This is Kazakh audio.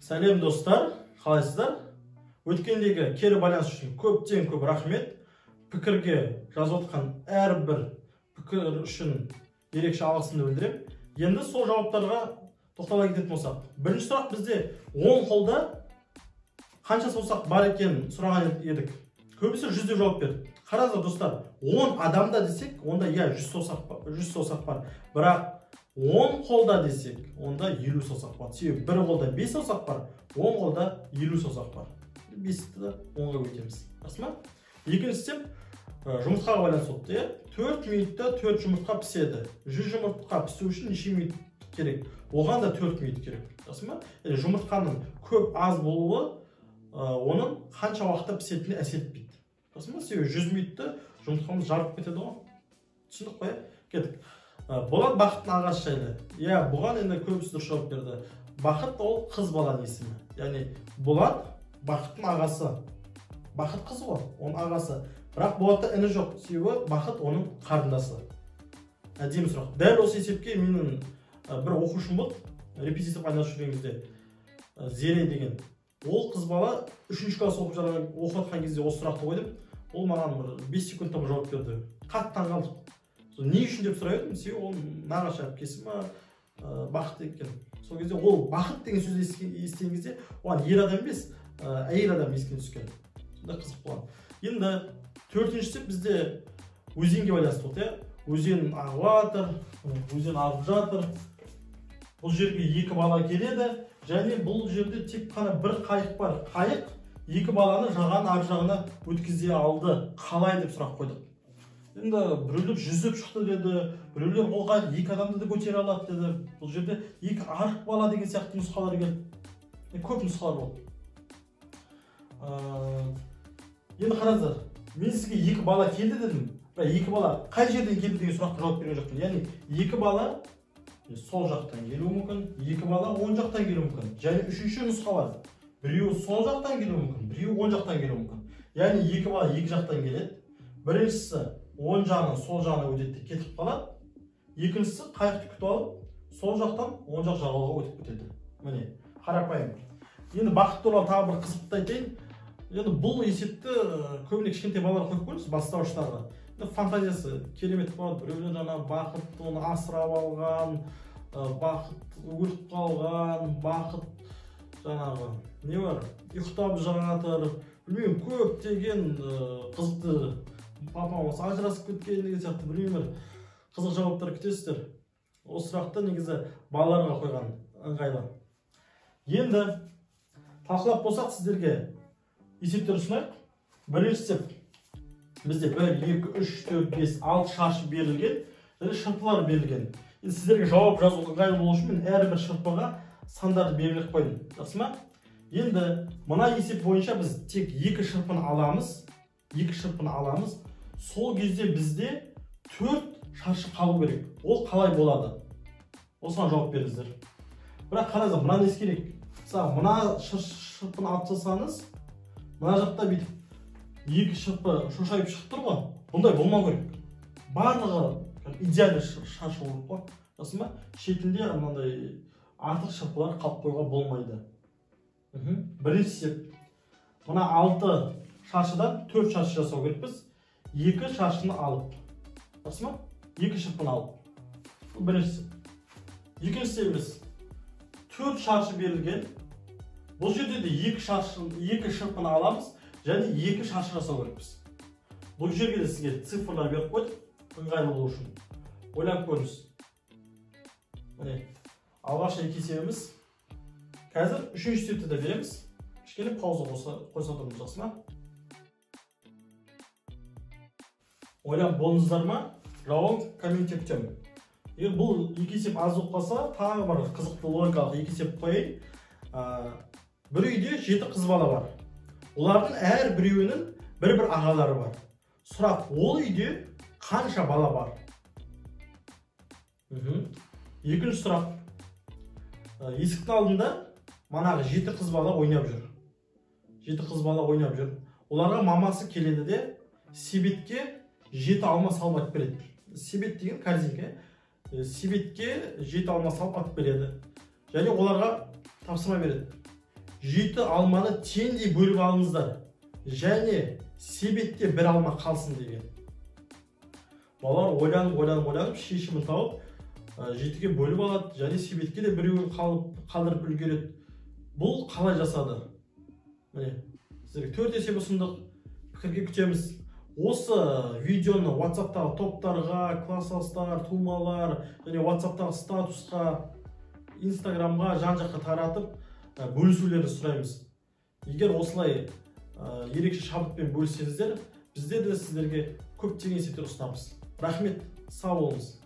Сәлем достар, қалайсыздар? Өткендегі кері байланыс үшін көптен көп рахмет. Пікірге жазып отқан әрбір пікір үшін ерекше алғысымды білдіремін. Енді сол жауаптарға тоқтала кететін болсақ. Бірінші сұрақ бізде 10 қолда қанша саусақ бар екенін сұраған едік. Көбісі 100 деп жауап берді. Қараңыздар достар, 10 адамда десек, онда 100 саусақ бар. Бірақ 10 қолда десек, онда 50 саусақ бар. Себебі бір қолда 5 саусақ бар, 10 қолда 50 саусақ бар. 5-ті 10-ға өтеміз. Рас ма? Екіншісі жұмыртқаға байланысты болды. 4 минутта 4 жұмыртқа піседі. 100 жұмыртқа пісу үшін неше минут керек? Оған да 4 минут керек. Рас ма? Жұмыртқаның көп аз болуы оның қанша уақытта пісетініне әсер етпейді. Рас ма? Себебі 100 минутта жұмыртқамыз жарып кетеді ғой. Түсіндік қой? Кеттік. Болат Бақыттың ағасы жайлы. Бұған енді көбісі дұрыс жауап берді. Бақыт ол қыз баланың есімі. Яғни Болат Бақыттың ағасы. Бақыт қыз ғой, оның ағасы. Бірақ Болатта іні жоқ, себебі Бақыт оның қарындасы. Әдемі сұрақ. Дәл осы есепке менің бір оқушым болды, репетитор айналысып жүрген кезде, Зере деген. Ол қыз бала 3-ші класс оқып жатқан кезде осы сұрақты қойдым. Ол маған 5 секундта жауап берді. Қатты таңғалдым. Не үшін деп сұрай едім, себебі ол нағашы әпкесі ма, Бақыт екен. Сол кезде ол Бақыт деген сөзді естіген кезде, оған ер адам емес, әйел адам еске түскен. Сонда қызық болған. Енді төртіншісі бізде өзенге байланысты болды. Өзен ағып жатыр, өзен ағып жатыр. Бұл жерге 2 бала келеді, және бұл жерде тек қана бір қайық бар. Қайық 2 баланы жағаның ар жағына өткізе алды. Қалай деп сұрақ қойдық. Енді біреулер жүзіп шықты деді, біреулер оға 2 адамды да көтере алады деді. Бұл жерде 2 арық бала деген сияқты нұсқалар келді. Көп нұсқалар болды. Енді қараңыздар, мен сізге 2 бала келді дедім. 2 бала қай жерден келді деген сұраққа жауап берген жоқпын. Яғни 2 бала сол жақтан келуі мүмкін, 2 бала оң жақтан келуі мүмкін. Және үшінші нұсқа бар. Біреуі сол жақтан келуі мүмкін, біреуі оң жақтан келуі мүмкін. Яғни 2 бала 2 жақтан келеді. Біріншісі оң жағынан сол жағына өтеді, кетіп қалады. Екіншісі қайықты күтіп алып, сол жақтан оң жақ жағалауға өтіп кетеді. Міне, қарапайым. Енді Бақыт туралы тағы бір қызықты айтайын. Енді бұл есепті көбіне кішкентай балалар қойып көріңіз, бастауыштарға. Фантазиясы керемет болады. Біреулер жаңа Бақыт оны асырап алған, Бақыт өліп қалған, Бақыт жаңағы не бар? Ұйықтап жатыр. Білмеймін, көптеген қызықты папамыз ажырасып кеткен деген сияқты білмеймін, қызық жауаптар күтесіздер. Осы сұрақты негізі балаларға қойған ыңғайлы. Енді талқылап болсақ сіздерге есептер ұсынайық. Біріншісі бізде 1, 2, 3, 4, 5, 6 шаршы берілген, және шырпылар берілген. Енді сіздерге жауап жазу ыңғайлы болу үшін мен әрбір шырпыға сандарды белгілеп қойдым. Жақсы ма? Енді мына есеп бойынша біз тек 2 шырпыны аламыз. 2 шырпыны аламыз. Сол кезде бізде 4 шаршы қалу керек. Ол қалай болады? Осыған жауап беріңіздер. Бірақ қараңыздар, мынаны ескерейік. Мына шырпыны алып тастасаңыз, мына жақта бүйтіп 2 шырпы шошайып шығып тұр ғой. Бұндай болмау керек. Барлығы идеальный шаршы болып қой. Жақсы ма? Шетінде мынандай артық шырпылар қалып қоюға болмайды. Біріншісі, мына 6 шаршыдан 4 шаршы жасау керекпіз. 2 шаршыны алып. Жақсы ма? 2 шырпыны алып. Бұл біріншісі. Екіншісі емес. 4 шаршы берілген. Бұл жерде де 2 шырпыны аламыз, және 2 шаршы жасау керекпіз. Бұл жерге де сізге цифрлар беріп қойдық, ыңғайлы болу үшін. Ойланып көріңіз. Міне, алғашқы 2 есебіміз. Қазір 3-ші есепті де береміз. Кішкене пауза қойса тұрмыз, жақсы ма? Ойлап болыңыздар ма? Жауап комментте күтемін. Егер бұл 2 есеп аз болып қалса, тағы бар қызықты логикалық 2 есеп қойайын. Бір үйде 7 қыз бала бар. Олардың әр біреуінің бір ағалары бар. Сұрақ, ол үйде қанша бала бар? Екінші сұрақ. Есіктің алдында манағы 7 қыз бала ойнап жүр. 7 қыз бала ойнап жүр. Оларға мамасы келеді де себетке 7 алма салып атып береді. Себет деген корзинка. Себетке 7 алма салып атып береді. Және оларға тапсырма береді. жеті алманы теңдей бөліп алыңыздар. Және себетте бір алма қалсын деген. Балалар ойланып шешімін тауып, жетіге бөліп алады, және себетке де біреуін қалдырып үлгереді. Бұл қалай жасады? Міне, сіздерге 4 есеп ұсындық, пікірге күтеміз. Осы видеоны WhatsApp-тағы топтарға, класстастар, тумалар, және WhatsApp-тағы статусқа, Instagram-ға, жан-жаққа таратып, бөлісулерді сұраймыз. Егер осылай ерекше шабытпен бөліссеңіздер, біздер де сіздерге көптеген есептер ұсынамыз. Рахмет, сау болыңыз.